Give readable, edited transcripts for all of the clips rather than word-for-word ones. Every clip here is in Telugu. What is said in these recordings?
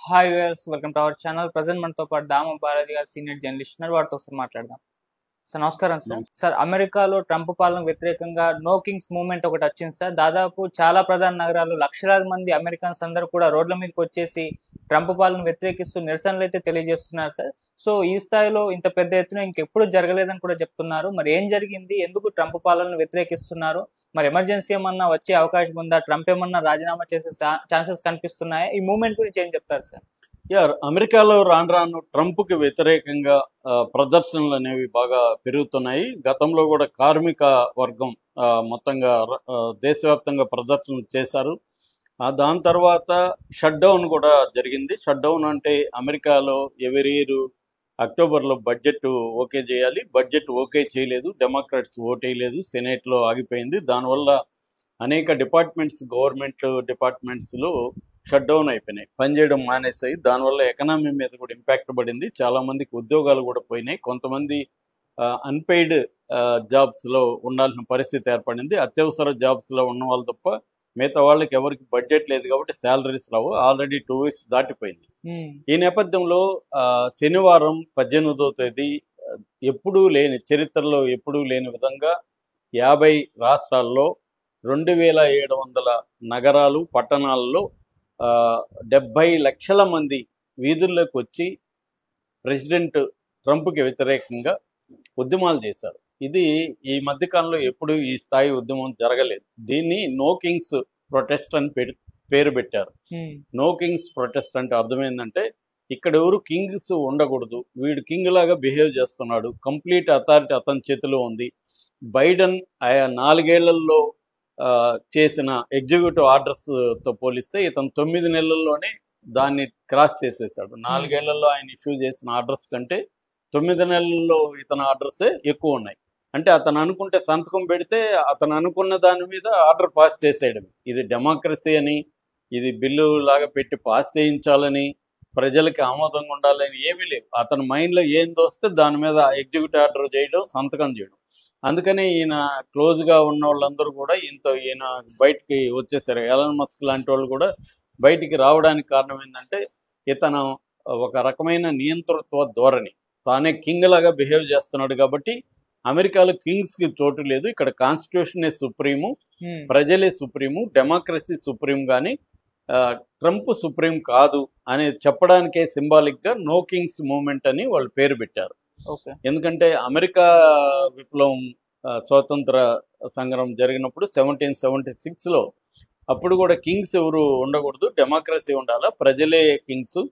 Hi viewers, welcome to our channel. Present మనతో పాటు దామ భారతి గారు సీనియర్ జర్నలిస్ట్ ఉన్నారు. వారితో ఒకసారి మాట్లాడదాం. సార్ నమస్కారం. సార్ అమెరికాలో ట్రంప్ పాలనకు వ్యతిరేకంగా నో కింగ్స్ మూవ్మెంట్ ఒకటి వచ్చింది సార్. దాదాపు చాలా ప్రధాన నగరాలు లక్షలాది మంది అమెరికన్స్ అందరూ కూడా రోడ్ల మీదకి వచ్చేసి ట్రంప్ పాలన వ్యతిరేకిస్తూ నిరసనలు అయితే తెలియజేస్తున్నారు సార్. సో ఈ స్థాయిలో ఇంత పెద్ద ఎత్తున ఇంకెప్పుడు జరగలేదని కూడా చెప్తున్నారు. మరి ఏం జరిగింది, ఎందుకు ట్రంప్ పాలనను వ్యతిరేకిస్తున్నారు, మరి ఎమర్జెన్సీ ఏమన్నా వచ్చే అవకాశం ఉందా, ట్రంప్ ఏమన్నా రాజీనామా చేసే ఛాన్సెస్ కనిపిస్తున్నాయా? ఈ మూవ్మెంట్ గురించి ఏం చెప్తారు సార్? అమెరికాలో రాను రాను ట్రంప్కి వ్యతిరేకంగా ప్రదర్శనలు అనేవి బాగా పెరుగుతున్నాయి. గతంలో కూడా కార్మిక వర్గం మొత్తంగా దేశవ్యాప్తంగా ప్రదర్శనలు చేశారు. దాని తర్వాత షట్ డౌన్ కూడా జరిగింది. షట్ డౌన్ అంటే అమెరికాలో ఎవరి ఇయర్ అక్టోబర్లో బడ్జెట్ ఓకే చేయాలి. బడ్జెట్ ఓకే చేయలేదు, డెమోక్రాట్స్ ఓటేయలేదు, సెనేట్లో ఆగిపోయింది. దానివల్ల అనేక డిపార్ట్మెంట్స్, గవర్నమెంట్ డిపార్ట్మెంట్స్లో షట్ డౌన్ అయిపోయినాయి, పనిచేయడం మానేసాయి. దానివల్ల ఎకనామీ మీద కూడా ఇంపాక్ట్ పడింది. చాలామందికి ఉద్యోగాలు కూడా పోయినాయి. కొంతమంది అన్పెయిడ్ జాబ్స్లో ఉండాల్సిన పరిస్థితి ఏర్పడింది. అత్యవసర జాబ్స్లో ఉన్న వాళ్ళు తప్ప మిగతా వాళ్ళకి ఎవరికి బడ్జెట్ లేదు కాబట్టి శాలరీస్ రావు. ఆల్రెడీ 2 weeks దాటిపోయింది. ఈ నేపథ్యంలో శనివారం 18వ తేదీ ఎప్పుడూ లేని చరిత్రలో ఎప్పుడూ లేని విధంగా 50 రాష్ట్రాల్లో 2700 నగరాలు, పట్టణాల్లో 70 లక్షల మంది వీధుల్లోకి వచ్చి ప్రెసిడెంట్ ట్రంప్కి వ్యతిరేకంగా ఉద్యమాలు చేశారు. ఇది ఈ మధ్యకాలంలో ఎప్పుడు ఈ స్థాయి ఉద్యమం జరగలేదు. దీన్ని నో కింగ్స్ ప్రొటెస్ట్ అని పేరు పెట్టారు. నో కింగ్స్ ప్రొటెస్ట్ అంటే అర్థమైందంటే ఇక్కడ ఎవరు కింగ్స్ ఉండకూడదు, వీడు కింగ్ లాగా బిహేవ్ చేస్తున్నాడు, కంప్లీట్ అథారిటీ అతని చేతిలో ఉంది. బైడెన్ 4 ఏళ్లలో చేసిన ఎగ్జిక్యూటివ్ ఆర్డర్స్తో పోలిస్తే ఇతను 9 నెలల్లోనే దాన్ని క్రాస్ చేసేసాడు. 4 ఏళ్లలో ఆయన ఇష్యూ చేసిన ఆర్డర్స్ కంటే 9 నెలల్లో ఇతని ఆర్డర్సే ఎక్కువ ఉన్నాయి. అంటే అతను అనుకుంటే సంతకం పెడితే అతను అనుకున్న దాని మీద ఆర్డర్ పాస్ చేసేయడం. ఇది డెమోక్రసీ అని, ఇది బిల్లు లాగా పెట్టి పాస్ చేయించాలని, ప్రజలకి ఆమోదంగా ఉండాలని ఏమీ లేవు. అతని మైండ్లో ఏం దోస్తే దాని మీద ఎగ్జిక్యూటివ్ ఆర్డర్ చేయడం, సంతకం చేయడం. అందుకనే ఈయన క్లోజ్గా ఉన్న వాళ్ళందరూ కూడా ఈయన బయటికి వచ్చేసారు. ఎలాన్ మస్క్ లాంటి వాళ్ళు కూడా బయటికి రావడానికి కారణం ఏంటంటే ఇతను ఒక రకమైన నియంతృత్వ ధోరణి, తానే కింగ్ లాగా బిహేవ్ చేస్తున్నాడు. కాబట్టి అమెరికాలో కింగ్స్కి చోటు లేదు. ఇక్కడ కాన్స్టిట్యూషనే సుప్రీము, ప్రజలే సుప్రీము, డెమోక్రసీ సుప్రీం, కానీ ట్రంప్ సుప్రీం కాదు అని చెప్పడానికే సింబాలిక్గా నో కింగ్స్ మూవ్మెంట్ అని వాళ్ళు పేరు పెట్టారు. ఎందుకంటే అమెరికా విప్లవం, స్వాతంత్ర సంగ్రామం జరిగినప్పుడు 1776లో అప్పుడు కూడా కింగ్స్ ఎవరు ఉండకూడదు, డెమోక్రసీ ఉండాలా, ప్రజలే కింగ్స్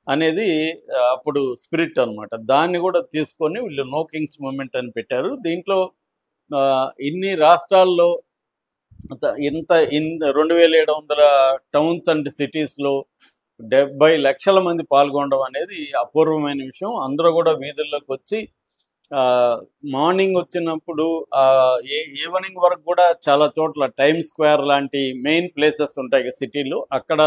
అనేది అప్పుడు స్పిరిట్ అనమాట. దాన్ని కూడా తీసుకొని వీళ్ళు నో కింగ్స్ మూవ్మెంట్ అని పెట్టారు. దీంట్లో ఇన్ని రాష్ట్రాల్లో 2700 టౌన్స్ అండ్ సిటీస్లో 70 లక్షల మంది పాల్గొనడం అనేది అపూర్వమైన విషయం. అందరూ కూడా వీధుల్లోకి వచ్చి మార్నింగ్ వచ్చినప్పుడు ఈవినింగ్ వరకు కూడా చాలా చోట్ల టైమ్ స్క్వేర్ లాంటి మెయిన్ ప్లేసెస్ ఉంటాయి సిటీలో, అక్కడ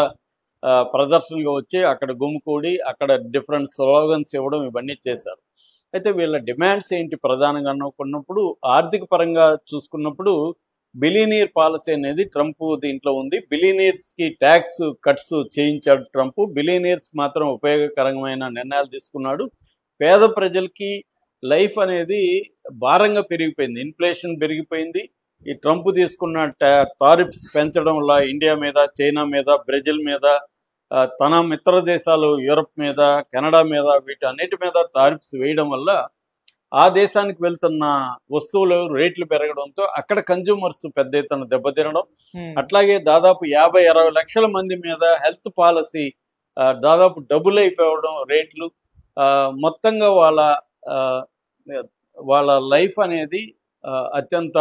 ప్రదర్శనగా వచ్చి అక్కడ గుమికూడి అక్కడ డిఫరెంట్ స్లోగన్స్ ఇవ్వడం, ఇవన్నీ చేశారు. అయితే వీళ్ళ డిమాండ్స్ ఏంటి ప్రధానంగా అనుకున్నప్పుడు, ఆర్థిక పరంగా చూసుకున్నప్పుడు బిలియనీర్ పాలసీ అనేది ట్రంప్ దీంట్లో ఉంది. బిలియనీర్స్కి ట్యాక్స్ కట్స్ చేయించాడు ట్రంప్. బిలియనీర్స్కి మాత్రం ఉపయోగకరమైన నిర్ణయాలు తీసుకున్నాడు. పేద ప్రజలకి లైఫ్ అనేది భారంగా పెరిగిపోయింది, ఇన్ఫ్లేషన్ పెరిగిపోయింది. ఈ ట్రంప్ తీసుకున్న టారిఫ్స్ పెంచడం వల్ల ఇండియా మీద, చైనా మీద, బ్రెజిల్ మీద, తన మిత్ర దేశాలు యూరప్ మీద, కెనడా మీద, వీటన్నిటి మీద టారిఫ్స్ వేయడం వల్ల ఆ దేశానికి వెళ్తున్న వస్తువులు రేట్లు పెరగడంతో అక్కడ కన్జ్యూమర్స్ పెద్ద ఎత్తున దెబ్బతినడం. అట్లాగే దాదాపు 50-60 లక్షల మంది మీద హెల్త్ పాలసీ దాదాపు డబుల్ అయిపోవడం రేట్లు. మొత్తంగా వాళ్ళ లైఫ్ అనేది అత్యంత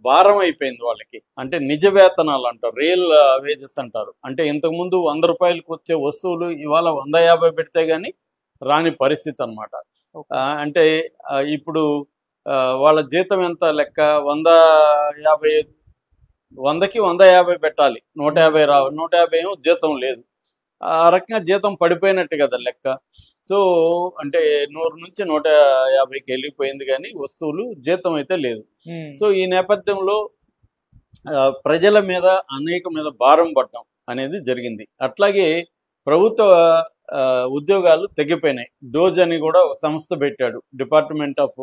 భారం అయిపోయింది వాళ్ళకి. అంటే నిజ వేతనాలు అంటారు, రియల్ వేజెస్ అంటారు. అంటే ఇంతకుముందు 100 రూపాయలకు వచ్చే వస్తువులు ఇవాళ 150 పెడితే కానీ రాని పరిస్థితి అనమాట. అంటే ఇప్పుడు వాళ్ళ జీతం ఎంత లెక్క, 100కి 150 పెట్టాలి, 150 రావు, 150 ఏమో జీతం లేదు. ఆ రకంగా జీతం పడిపోయినట్టు కదా లెక్క. సో అంటే 100 నుంచి 150కి వెళ్ళిపోయింది, కానీ వస్తువులు జీతం అయితే లేదు. సో ఈ నేపథ్యంలో ప్రజల మీద అనేక మీద భారం పడడం అనేది జరిగింది. అట్లాగే ప్రభుత్వ ఉద్యోగాలు తగ్గిపోయినాయి. డోజ్ అని కూడా ఒక సంస్థ పెట్టాడు, డిపార్ట్మెంట్ ఆఫ్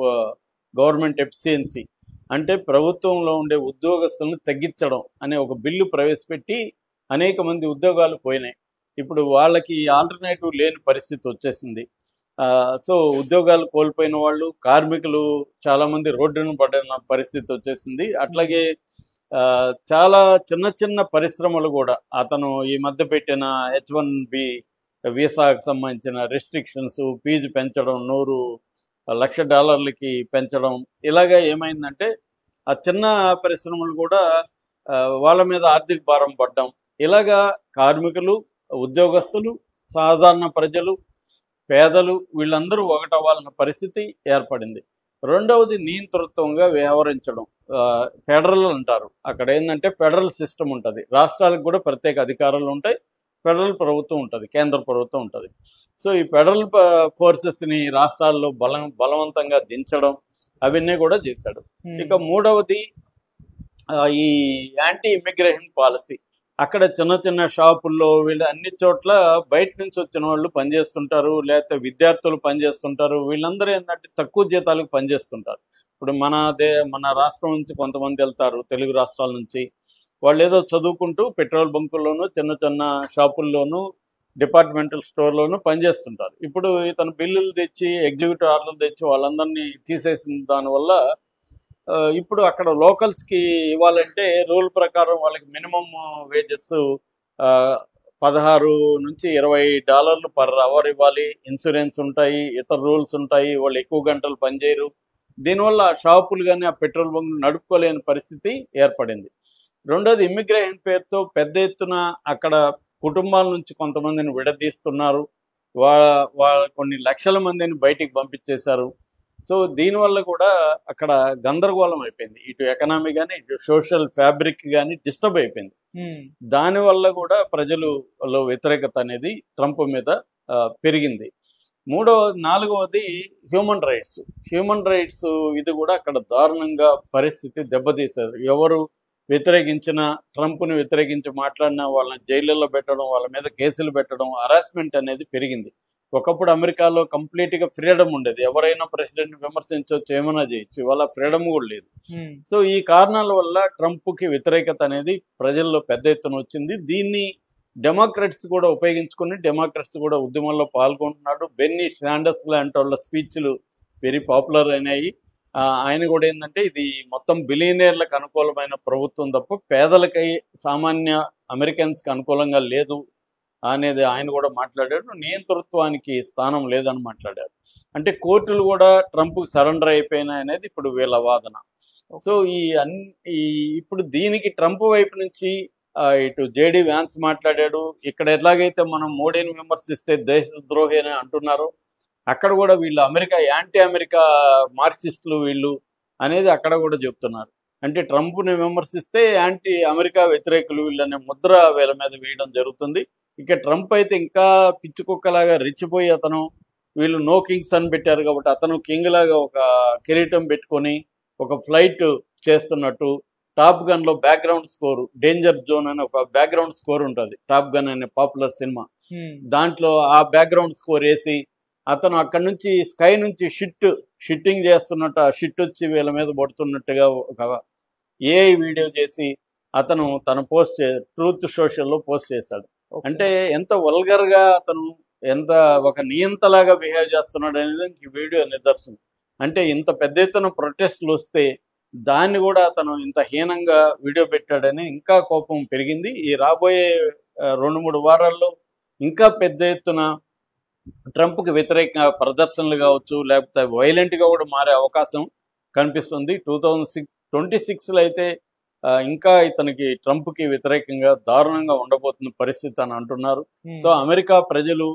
గవర్నమెంట్ ఎఫిషియన్సీ. అంటే ప్రభుత్వంలో ఉండే ఉద్యోగస్తులను తగ్గించడం అనే ఒక బిల్లు ప్రవేశపెట్టి అనేక మంది ఉద్యోగాలు పోయినాయి. ఇప్పుడు వాళ్ళకి ఆల్టర్నేటివ్ లేని పరిస్థితి వచ్చేసింది. సో ఉద్యోగాలు కోల్పోయిన వాళ్ళు, కార్మికులు చాలామంది రోడ్డును పడిన పరిస్థితి వచ్చేసింది. అట్లాగే చాలా చిన్న చిన్న పరిశ్రమలు కూడా అతను ఈ మధ్య పెట్టిన H1B వీసాకు సంబంధించిన రెస్ట్రిక్షన్స్, ఫీజు పెంచడం, $100 లక్ష పెంచడం, ఇలాగా ఏమైందంటే ఆ చిన్న పరిశ్రమలు కూడా వాళ్ళ మీద ఆర్థిక భారం పడ్డం. ఇలాగా కార్మికులు, ఉద్యోగస్తులు, సాధారణ ప్రజలు, పేదలు వీళ్ళందరూ ఒకటవ్వాలన్న పరిస్థితి ఏర్పడింది. రెండవది నియంతృత్వంగా వ్యవహరించడం. ఫెడరల్ అంటారు. అక్కడ ఏంటంటే ఫెడరల్ సిస్టమ్ ఉంటుంది. రాష్ట్రాలకు కూడా ప్రత్యేక అధికారాలు ఉంటాయి. ఫెడరల్ ప్రభుత్వం ఉంటుంది, కేంద్ర ప్రభుత్వం ఉంటుంది. సో ఈ ఫెడరల్ ఫోర్సెస్ని రాష్ట్రాల్లో బలవంతంగా దించడం అవన్నీ కూడా చేశాడు. ఇక మూడవది ఈ యాంటీ ఇమిగ్రేషన్ పాలసీ. అక్కడ చిన్న చిన్న షాపుల్లో వీళ్ళు అన్ని చోట్ల బయట నుంచి వచ్చిన వాళ్ళు పనిచేస్తుంటారు, లేకపోతే విద్యార్థులు పనిచేస్తుంటారు. వీళ్ళందరూ ఏంటంటే తక్కువ జీతాలకు పనిచేస్తుంటారు. ఇప్పుడు మన రాష్ట్రం నుంచి కొంతమంది వెళ్తారు, తెలుగు రాష్ట్రాల నుంచి. వాళ్ళు ఏదో చదువుకుంటూ పెట్రోల్ బంకుల్లోనూ, చిన్న చిన్న షాపుల్లోనూ, డిపార్ట్మెంటల్ స్టోర్లోనూ పనిచేస్తుంటారు. ఇప్పుడు ఇతను బిల్లులు తెచ్చి, ఎగ్జిక్యూటివ్ ఆర్డర్లు తెచ్చి వాళ్ళందరినీ తీసేసిన దానివల్ల ఇప్పుడు అక్కడ లోకల్స్కి ఇవ్వాలంటే రూల్ ప్రకారం వాళ్ళకి మినిమం వేజెస్ $16 నుంచి $20 పర్ అవర్ ఇవ్వాలి. ఇన్సూరెన్స్ ఉంటాయి, ఇతర రూల్స్ ఉంటాయి. వాళ్ళు ఎక్కువ గంటలు పనిచేయరు. దీనివల్ల ఆ షాపులు కానీ ఆ పెట్రోల్ బంకులు నడుపుకోలేని పరిస్థితి ఏర్పడింది. రెండోది ఇమ్మిగ్రేషన్ పేరుతో పెద్ద ఎత్తున అక్కడ కుటుంబాల నుంచి కొంతమందిని విడదీస్తున్నారు. కొన్ని లక్షల మందిని బయటికి పంపించేశారు. సో దీనివల్ల కూడా అక్కడ గందరగోళం అయిపోయింది. ఇటు ఎకనామీ కానీ, ఇటు సోషల్ ఫ్యాబ్రిక్ కానీ డిస్టర్బ్ అయిపోయింది. దానివల్ల కూడా ప్రజలలో వ్యతిరేకత అనేది ట్రంప్ మీద పెరిగింది. నాలుగవది హ్యూమన్ రైట్స్. హ్యూమన్ రైట్స్ ఇది కూడా అక్కడ దారుణంగా పరిస్థితి దెబ్బతీశారు. ఎవరు వ్యతిరేకించిన, ట్రంప్ని వ్యతిరేకించి మాట్లాడినా వాళ్ళని జైళ్ళల్లో పెట్టడం, వాళ్ళ మీద కేసులు పెట్టడం, హరాస్మెంట్ అనేది పెరిగింది. ఒకప్పుడు అమెరికాలో కంప్లీట్గా ఫ్రీడమ్ ఉండేది. ఎవరైనా ప్రెసిడెంట్ విమర్శించవచ్చు, ఏమైనా చేయొచ్చు. ఇవాళ ఫ్రీడమ్ కూడా లేదు. సో ఈ కారణాల వల్ల ట్రంప్కి వ్యతిరేకత అనేది ప్రజల్లో పెద్ద ఎత్తున వచ్చింది. దీన్ని డెమోక్రట్స్ కూడా ఉపయోగించుకుని డెమోక్రట్స్ కూడా ఉద్యమంలో పాల్గొంటున్నాడు. బెన్నీ శాండర్స్ లాంటి వాళ్ళ స్పీచ్లు వెరీ పాపులర్ అయినాయి. ఆయన కూడా ఏంటంటే ఇది మొత్తం బిలియనీర్లకు అనుకూలమైన ప్రభుత్వం తప్ప పేదలకై, సామాన్య అమెరికన్స్కి అనుకూలంగా లేదు అనేది ఆయన కూడా మాట్లాడాడు. నియంతృత్వానికి స్థానం లేదని మాట్లాడారు. అంటే కోర్టులు కూడా ట్రంప్కి సరెండర్ అయిపోయినాయి అనేది ఇప్పుడు వీళ్ళ వాదన. సో ఇప్పుడు దీనికి ట్రంప్ వైపు నుంచి ఇటు జేడీ వ్యాన్స్ మాట్లాడాడు. ఇక్కడ ఎట్లాగైతే మనం మోడీని విమర్శిస్తే దేశద్రోహి అని అంటున్నారు, అక్కడ కూడా వీళ్ళు యాంటీ అమెరికా మార్క్సిస్టులు వీళ్ళు అనేది అక్కడ కూడా చెప్తున్నారు. అంటే ట్రంప్ని విమర్శిస్తే యాంటీ అమెరికా వ్యతిరేకులు వీళ్ళనే ముద్ర వీళ్ళ మీద వేయడం జరుగుతుంది. ఇక ట్రంప్ అయితే ఇంకా పిచ్చి కుక్కలాగా రెచ్చిపోయి వీళ్ళు నో కింగ్స్ అని పెట్టారు కాబట్టి అతను కింగ్ లాగా ఒక కిరీటం పెట్టుకొని ఒక ఫ్లైట్ చేస్తున్నట్టు, టాప్ గన్లో బ్యాక్గ్రౌండ్ స్కోర్, డేంజర్ జోన్ అని ఒక బ్యాక్గ్రౌండ్ స్కోర్ ఉంటుంది టాప్ గన్ అనే పాపులర్ సినిమా. దాంట్లో ఆ బ్యాక్గ్రౌండ్ స్కోర్ వేసి అతను అక్కడి నుంచి స్కై నుంచి షిట్టింగ్ చేస్తున్నట్టు, ఆ షిట్ వచ్చి వీళ్ళ మీద పడుతున్నట్టుగా ఒక ఏఐ వీడియో చేసి అతను తన ట్రూత్ సోషల్లో పోస్ట్ చేశాడు. అంటే ఎంత వల్గర్గా అతను ఎంత ఒక నియంతలాగా బిహేవ్ చేస్తున్నాడు అనేది ఈ వీడియో నిదర్శనం. అంటే ఇంత పెద్ద ఎత్తున ప్రొటెస్టులు వస్తే దాన్ని కూడా అతను ఇంత హీనంగా వీడియో పెట్టాడని ఇంకా కోపం పెరిగింది. ఈ రాబోయే 2-3 వారాల్లో ఇంకా పెద్ద ఎత్తున ట్రంప్కి వ్యతిరేక ప్రదర్శనలు కావచ్చు, లేకపోతే వైలెంట్గా కూడా మారే అవకాశం కనిపిస్తుంది. 2026లో అయితే ఇంకా ఇతనికి ట్రంప్కి వ్యతిరేకంగా దారుణంగా ఉండబోతున్న పరిస్థితి అని అంటున్నారు. సో అమెరికా ప్రజలు